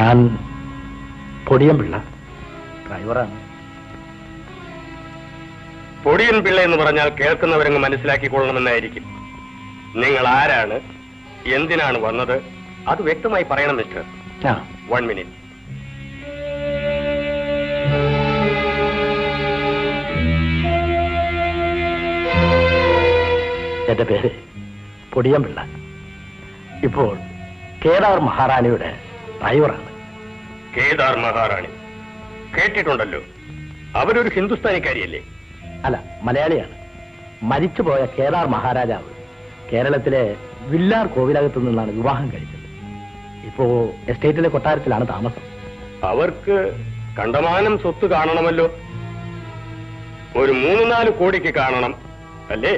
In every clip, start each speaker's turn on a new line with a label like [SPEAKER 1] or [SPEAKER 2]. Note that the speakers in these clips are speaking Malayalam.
[SPEAKER 1] ഞാൻ പൊടിയൻ പിള്ള, ഡ്രൈവറാണ്.
[SPEAKER 2] പൊടിയൻ പിള്ള എന്ന് പറഞ്ഞാൽ കേൾക്കുന്നവരങ്ങ് മനസ്സിലാക്കിക്കൊള്ളണമെന്നായിരിക്കും. നിങ്ങൾ ആരാണ്, എന്തിനാണ് വന്നത്, അത് വ്യക്തമായി പറയണം മിസ്റ്റർ. 1 മിനിറ്റ്.
[SPEAKER 1] എന്റെ പേര് പൊടിയൻ പിള്ള. ഇപ്പോൾ കേദാർ മഹാറാണിയുടെ ഡ്രൈവറാണ്.
[SPEAKER 2] കേദാർ മഹാറാണി കേട്ടിട്ടുണ്ടല്ലോ, അവരൊരു ഹിന്ദുസ്ഥാനിക്കാരിയല്ലേ?
[SPEAKER 1] അല്ല, മലയാളിയാണ്. മരിച്ചുപോയ കേദാർ മഹാരാജാവ് കേരളത്തിലെ വില്ലാർ കോവിലകത്തു നിന്നാണ് വിവാഹം കഴിച്ചത്. ഇപ്പോ എസ്റ്റേറ്റിലെ കൊട്ടാരത്തിലാണ് താമസം.
[SPEAKER 2] അവർക്ക് കണ്ടമാനം സ്വത്ത് കാണണമല്ലോ. ഒരു 3-4 കോടിക്ക് കാണണം അല്ലേ?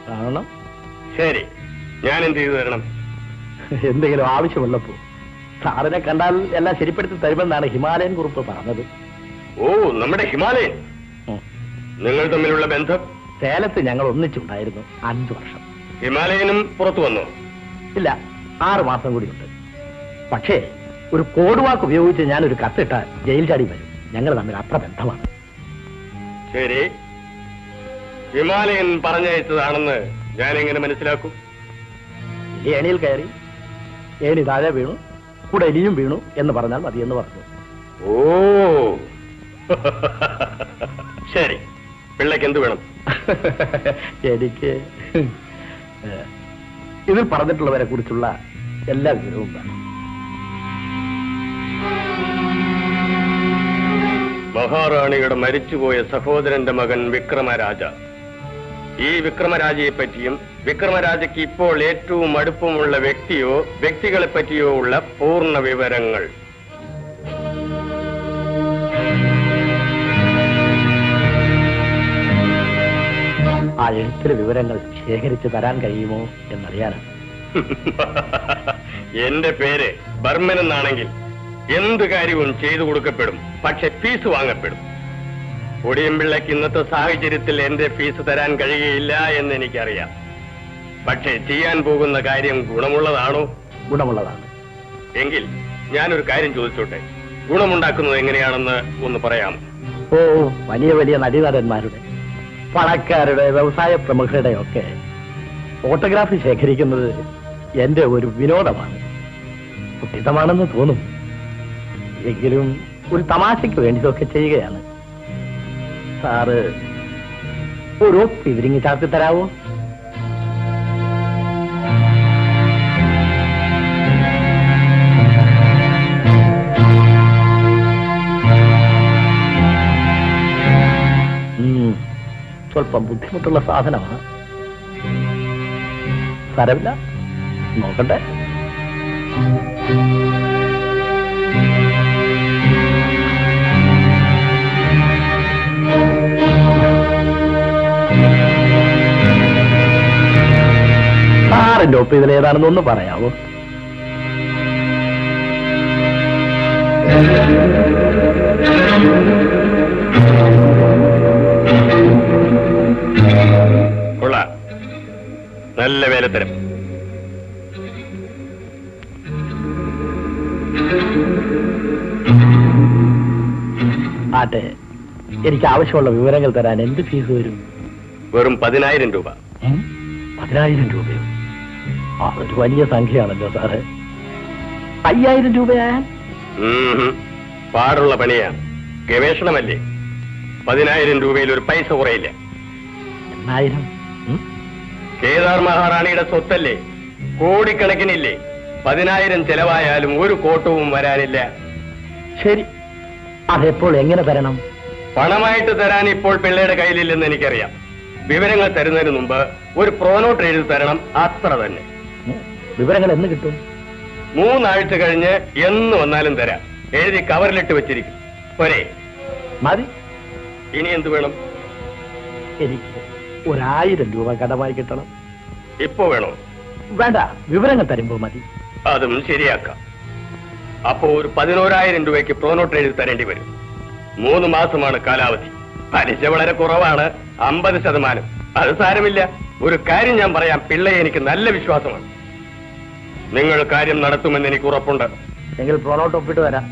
[SPEAKER 1] കാണണം.
[SPEAKER 2] ശരി, ഞാൻ എന്ത് ചെയ്തു തരണം?
[SPEAKER 1] എന്തെങ്കിലും ആവശ്യമുള്ളപ്പോ സാറിനെ കണ്ടാൽ എല്ലാം ശരിപ്പെടുത്തി തരുമെന്നാണ് ഹിമാലയൻ കുറിപ്പ് പറഞ്ഞത്.
[SPEAKER 2] ഓ, നമ്മുടെ ഹിമാലയൻ. നിങ്ങൾ തമ്മിലുള്ള ബന്ധം?
[SPEAKER 1] സേലത്ത് ഞങ്ങൾ ഒന്നിച്ചുണ്ടായിരുന്നു 5 വർഷം.
[SPEAKER 2] ഹിമാലയനും പുറത്തു വന്നോ?
[SPEAKER 1] ഇല്ല, 6 മാസം കൂടിയുണ്ട്. പക്ഷേ ഒരു കോഡ് വാക്ക് ഉപയോഗിച്ച് ഞാനൊരു കത്തിട്ടാൽ ജയിൽ ചാടി വരും. ഞങ്ങൾ തമ്മിൽ അത്ര ബന്ധമാണ്.
[SPEAKER 2] ശരി, ഹിമാലയൻ പറഞ്ഞയച്ചതാണെന്ന് ഞാൻ എങ്ങനെ മനസ്സിലാക്കും?
[SPEAKER 1] ഏണിയിൽ കയറി ഏണി താഴെ വീണു, കൂടെ എലിയും വീണു എന്ന് പറഞ്ഞാൽ മതിയെന്ന് പറഞ്ഞു.
[SPEAKER 2] ഓ ശരി, പിള്ളയ്ക്ക് എന്ത് വേണം?
[SPEAKER 1] എനിക്ക് ഇതിൽ പറഞ്ഞിട്ടുള്ളവരെ കുറിച്ചുള്ള എല്ലാ വിവരവും വേണം.
[SPEAKER 2] മഹാറാണിയുടെ മരിച്ചുപോയ സഹോദരന്റെ മകൻ വിക്രമരാജ. ഈ വിക്രമരാജയെ പറ്റിയും വിക്രമരാജയ്ക്ക് ഇപ്പോൾ ഏറ്റവും അടുപ്പമുള്ള വ്യക്തിയോ വ്യക്തികളെ പറ്റിയോ ഉള്ള പൂർണ്ണ വിവരങ്ങൾ.
[SPEAKER 1] ആ എഴുത്തിലെ വിവരങ്ങൾ ശേഖരിച്ചു തരാൻ കഴിയുമോ എന്നറിയാനാണ്.
[SPEAKER 2] എന്റെ പേര് ബർമൻ എന്നാണെങ്കിൽ എന്ത് കാര്യവും ചെയ്തു കൊടുക്കപ്പെടും, പക്ഷെ ഫീസ് വാങ്ങപ്പെടും. പൊടിയൻപിള്ളയ്ക്ക് ഇന്നത്തെ സാഹചര്യത്തിൽ എന്റെ ഫീസ് തരാൻ കഴിയുകയില്ല എന്ന് എനിക്കറിയാം. പക്ഷേ ചെയ്യാൻ പോകുന്ന കാര്യം ഗുണമുള്ളതാണോ?
[SPEAKER 1] ഗുണമുള്ളതാണ്.
[SPEAKER 2] എങ്കിൽ ഞാനൊരു കാര്യം ചോദിച്ചോട്ടെ, ഗുണമുണ്ടാക്കുന്നത് എങ്ങനെയാണെന്ന് ഒന്ന് പറയാമോ?
[SPEAKER 1] ഓ, വലിയ വലിയ നടീനടന്മാരുടെ, പണക്കാരുടെ, വ്യവസായ പ്രമുഖരുടെ ഒക്കെ ഫോട്ടോഗ്രാഫി ശേഖരിക്കുന്നത് എന്റെ ഒരു വിനോദമാണ്. കുട്ടിത്തമാണെന്ന് തോന്നും, എങ്കിലും ഒരു തമാശയ്ക്ക് വേണ്ടി ഇതൊക്കെ ചെയ്യുകയാണ്. സാറ് ഒരു പിതിരിങ്ങി ചാർത്തി തരാവോ? സ്വല്പം ബുദ്ധിമുട്ടുള്ള സാധനമാണ്. സാരമില്ല, നോക്കട്ടെ. സാറിന്റെ ഒപ്പ് ഇതിലേതാണെന്നൊന്ന് പറയാമോ?
[SPEAKER 2] കൊള്ളാം, നല്ല വേലത്തരം.
[SPEAKER 1] ആട്ടെ, എനിക്ക് ആവശ്യമുള്ള വിവരങ്ങൾ തരാൻ എന്ത് ഫീസ് വരും?
[SPEAKER 2] വെറും 10,000 രൂപ.
[SPEAKER 1] 10,000 രൂപയോ? അതൊരു വലിയ സംഖ്യയാണല്ലോ സാറ്. 5,000 രൂപയായാൽ?
[SPEAKER 2] പാടുള്ള പണിയാണ്, ഗവേഷണമല്ലേ. 10,000 രൂപയിൽ ഒരു പൈസ കുറയില്ല.
[SPEAKER 1] 8,000?
[SPEAKER 2] കേദാർ മഹാറാണിയുടെ സ്വത്തല്ലേ, കോടിക്കണക്കിനില്ലേ. 10,000 ചെലവായാലും ഒരു കോട്ടവും വരാനില്ല.
[SPEAKER 1] ശരി, അതെപ്പോൾ എങ്ങനെ തരണം?
[SPEAKER 2] പണമായിട്ട് തരാൻ ഇപ്പോൾ പിള്ളയുടെ കയ്യിലില്ലെന്ന് എനിക്കറിയാം. വിവരങ്ങൾ തരുന്നതിന് മുമ്പ് ഒരു പ്രോനോട്ട് എഴുതി തരണം, അത്ര തന്നെ.
[SPEAKER 1] വിവരങ്ങൾ എന്ന് കിട്ടും?
[SPEAKER 2] 3 ആഴ്ച കഴിഞ്ഞ് എന്ന് വന്നാലും തരാം. എഴുതി കവറിലിട്ട് വെച്ചിരിക്കും. പോരെ?
[SPEAKER 1] മതി.
[SPEAKER 2] ഇനി എന്ത് വേണം?
[SPEAKER 1] എനിക്ക് 1,000 രൂപ കടമായി കിട്ടണം.
[SPEAKER 2] ഇപ്പോ വേണോ?
[SPEAKER 1] വേണ്ട, വിവരങ്ങൾ തരുമ്പോ മതി.
[SPEAKER 2] അതും ശരിയാക്കാം. അപ്പോ ഒരു 11,000 രൂപയ്ക്ക് പ്രോനോട്ട് എഴുതി തരേണ്ടി വരും. 3 മാസമാണ് കാലാവധി. പലിശ വളരെ കുറവാണ്, 50%. അത് സാരമില്ല. ഒരു കാര്യം ഞാൻ പറയാം, പിള്ളയെ എനിക്ക് നല്ല വിശ്വാസമാണ്. നിങ്ങൾ കാര്യം നടത്തുമെന്ന് എനിക്ക് ഉറപ്പുണ്ട്.
[SPEAKER 1] എങ്കിൽ പ്രോണോട്ട് ഒപ്പിട്ട് വരാം.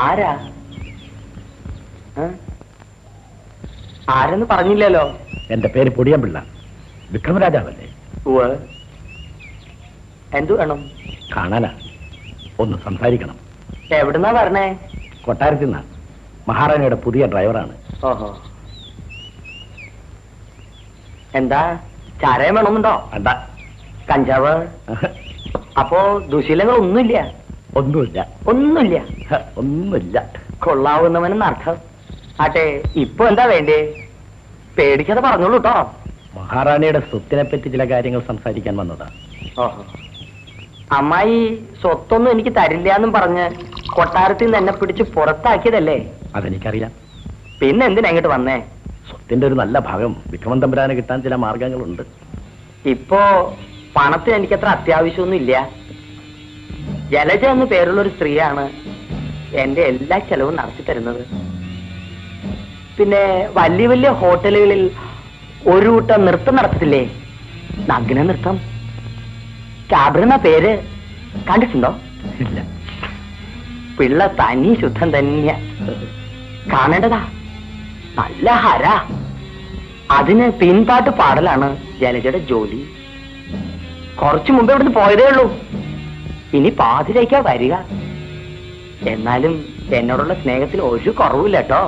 [SPEAKER 3] ആരാ? ആരെന്ന് പറഞ്ഞില്ലല്ലോ.
[SPEAKER 1] എന്റെ പേര് പൊടിയമ്പിള്ള. വിക്രമരാജാവല്ലേ?
[SPEAKER 3] എന്തു വേണം?
[SPEAKER 1] കാണാനാ, ഒന്ന് സംസാരിക്കണം.
[SPEAKER 3] എവിടുന്നാ പറഞ്ഞേ?
[SPEAKER 1] കൊട്ടാരത്തിൽ നിന്നാ. മഹാറാണിയുടെ പുതിയ ഡ്രൈവറാണ്.
[SPEAKER 3] ഓഹോ. എന്താ ചാരയം വേണമെന്നുണ്ടോ?
[SPEAKER 1] വേണ്ട.
[SPEAKER 3] കഞ്ചാവ്? അപ്പോ ദുശീലങ്ങൾ ഒന്നുമില്ല?
[SPEAKER 1] ഒന്നുമില്ല.
[SPEAKER 3] ഒന്നുമില്ല?
[SPEAKER 1] ഒന്നുമില്ല.
[SPEAKER 3] കൊള്ളാവുന്നവനെന്ന് അർത്ഥം. ആട്ടെ, ഇപ്പൊ എന്താ വേണ്ടേ? പേടിക്കാതെ പറഞ്ഞോളൂ കേട്ടോ.
[SPEAKER 1] മഹാറാണിയുടെ സ്വത്തിനെ പറ്റി ചില കാര്യങ്ങൾ സംസാരിക്കാൻ വന്നതാ.
[SPEAKER 3] ഓഹോ. അമ്മായി സ്വത്തൊന്നും എനിക്ക് തരില്ല എന്നും പറഞ്ഞ് കൊട്ടാരത്തിൽ നിന്ന് എന്നെ പിടിച്ച് പുറത്താക്കിയതല്ലേ?
[SPEAKER 1] അതെനിക്കറിയാം.
[SPEAKER 3] പിന്നെ എന്തിനാ ഇങ്ങോട്ട് വന്നേ?
[SPEAKER 1] സ്വത്തിന്റെ ഒരു നല്ല ഭാഗം വിക്രമൻ തമ്പുരാന് കിട്ടാൻ ചില മാർഗങ്ങളുണ്ട്.
[SPEAKER 3] ഇപ്പോ പണത്തിന് എനിക്കത്ര അത്യാവശ്യമൊന്നും ഇല്ല. ജലജ എന്ന് പേരുള്ള ഒരു സ്ത്രീയാണ് എന്റെ എല്ലാ ചെലവും നടത്തി തരുന്നത്. പിന്നെ വലിയ വലിയ ഹോട്ടലുകളിൽ ഒരു കൂട്ടം നൃത്തം നടത്തത്തില്ലേ? നഗ്ന നൃത്തം. കാബ്രെന്ന പേര് കണ്ടിട്ടുണ്ടോ?
[SPEAKER 1] ഇല്ല.
[SPEAKER 3] പിള്ള തനി ശുദ്ധം തന്നെയാ. കാണേണ്ടതാ. നല്ല ഹര. അതിന് പിൻപാട്ട് പാടലാണ് ജലജയുടെ ജോലി. കുറച്ചു മുമ്പ് ഇവിടുന്ന് പോയതേ ഉള്ളൂ. ഇനി പാതിരേക്കാ വരിക. എന്നാലും എന്നോടുള്ള സ്നേഹത്തിൽ ഒരു കുറവില്ല കേട്ടോ.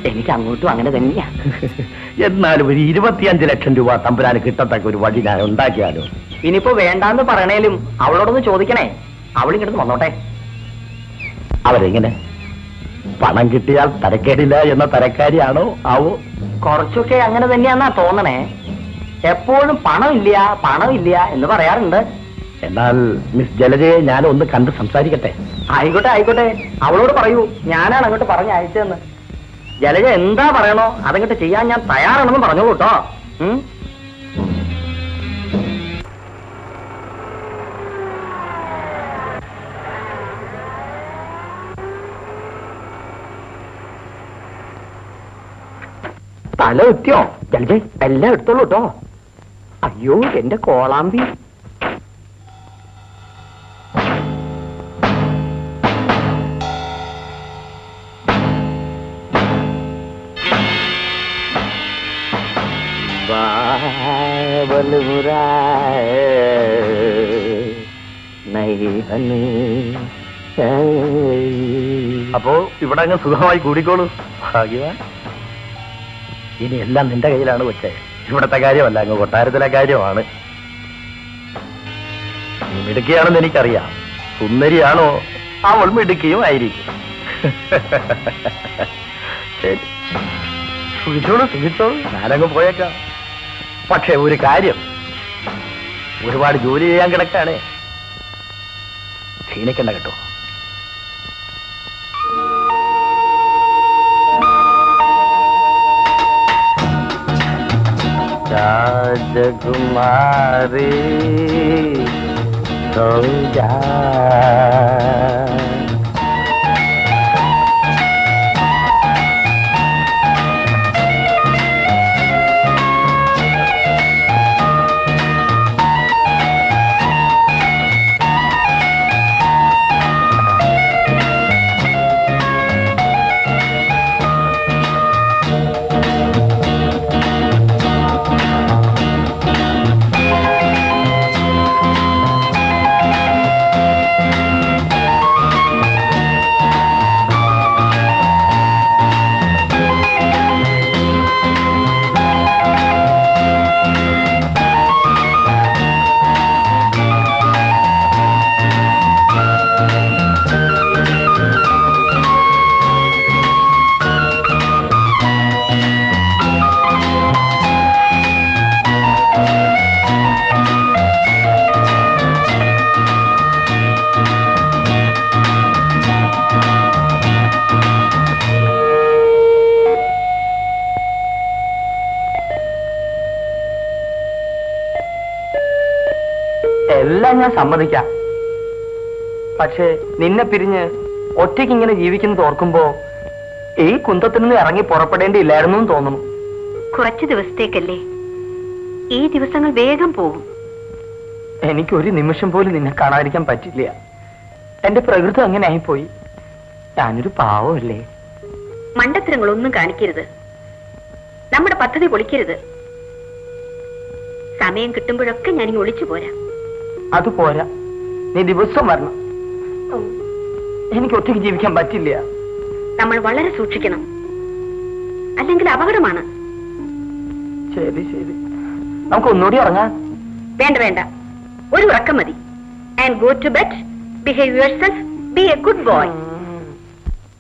[SPEAKER 3] എനിക്ക് അങ്ങോട്ടും അങ്ങനെ തന്നെയാ.
[SPEAKER 1] എന്നാലും ഒരു 25 ലക്ഷം രൂപ തമ്പുരാന് കിട്ടത്തക്ക ഒരു വഴി ഞാൻ ഉണ്ടാക്കിയാലോ?
[SPEAKER 3] ഇനിയിപ്പോ വേണ്ടാന്ന് പറയണേലും അവളോടൊന്ന് ചോദിക്കണേ. അവളിങ്ങോട്ട് വന്നോട്ടെ.
[SPEAKER 1] അവരെങ്ങനെ? പണം കിട്ടിയാൽ തരക്കേടില്ല എന്ന തരക്കാരിയാണോ ആവോ?
[SPEAKER 3] കുറച്ചൊക്കെ അങ്ങനെ തന്നെയാന്നാ തോന്നണേ. എപ്പോഴും പണമില്ല എന്ന് പറയാറുണ്ട്.
[SPEAKER 1] എന്നാൽ മിസ് ജലജയെ ഞാൻ ഒന്ന് കണ്ട് സംസാരിക്കട്ടെ?
[SPEAKER 3] ആയിക്കോട്ടെ. അവളോട് പറയൂ ഞാനാണ് അങ്ങോട്ട് പറഞ്ഞ് അയച്ചതെന്ന്. ജലജ എന്താ പറയണോ അതങ്ങോട്ട് ചെയ്യാൻ ഞാൻ തയ്യാറാണെന്ന് പറഞ്ഞോളൂ കേട്ടോ. തല എത്തിയോ? ജലജ എല്ലാം എടുത്തോളൂ കേട്ടോ. അയ്യോ എന്റെ കോളാമ്പി.
[SPEAKER 1] അപ്പോ ഇവിടെ അങ്ങ് സുഖമായി കൂടിക്കോളൂ. ഭാഗ്യവാൻ. ഇനി എല്ലാം നിന്റെ കയ്യിലാണ് വെച്ചേ. ഇവിടത്തെ കാര്യമല്ല, അങ്ങ് കൊട്ടാരത്തിലെ കാര്യമാണ്. നീ മിടുക്കിയാണെന്ന് എനിക്കറിയാം. സുന്ദരിയാണോ? അവൾ മിടുക്കിയും ആയിരിക്കും. ശരി, സുഖിച്ചോളൂ. ഞാനങ്ങ് പോയേക്കാം. പക്ഷെ ഒരു കാര്യം, ഒരുപാട് ജോലി ചെയ്യാൻ കിടക്കാണേ. ക്ഷീണിക്കണ്ട കേട്ടോ. രാജകുമാരി സൗജാ
[SPEAKER 3] എല്ലാം ഞാൻ സമ്മതിക്കാം. പക്ഷേ നിന്നെ പിരിഞ്ഞ് ഒറ്റയ്ക്ക് ഇങ്ങനെ ജീവിക്കുന്നത് ഓർക്കുമ്പോ ഈ കുന്തത്തിൽ നിന്ന് ഇറങ്ങി പുറപ്പെടേണ്ടിയില്ലായിരുന്നു എന്ന് തോന്നുന്നു.
[SPEAKER 4] കുറച്ചു ദിവസത്തേക്കല്ലേ, ഈ ദിവസങ്ങൾ വേഗം പോകും.
[SPEAKER 3] എനിക്ക് ഒരു നിമിഷം പോലും നിന്നെ കാണാതിരിക്കാൻ പറ്റില്ല. എന്റെ പ്രകൃതി അങ്ങനെ ആയിപ്പോയി. ഞാനൊരു പാവമല്ലേ.
[SPEAKER 4] മണ്ടത്തരങ്ങളൊന്നും കാണിക്കരുത്. നമ്മുടെ പദ്ധതി പൊളിക്കരുത്. സമയം കിട്ടുമ്പോഴൊക്കെ ഞാനിങ്ങ് ഒളിച്ചു പോരാ.
[SPEAKER 3] അത് പോരാ, നീ ദിവസം വരണം. എനിക്ക് ഒറ്റയ്ക്ക് ജീവിക്കാൻ പറ്റില്ല.
[SPEAKER 4] നമ്മൾ വളരെ സൂക്ഷിക്കണം, അല്ലെങ്കിൽ അപകടമാണ്.
[SPEAKER 3] ശരി ശരി, നമുക്ക് ഒന്നുകൂടി ഉറങ്ങാം.
[SPEAKER 4] വേണ്ട വേണ്ട, ഒരു ഉറക്കം മതി. And go to bed. Behave yourself. Be a good boy.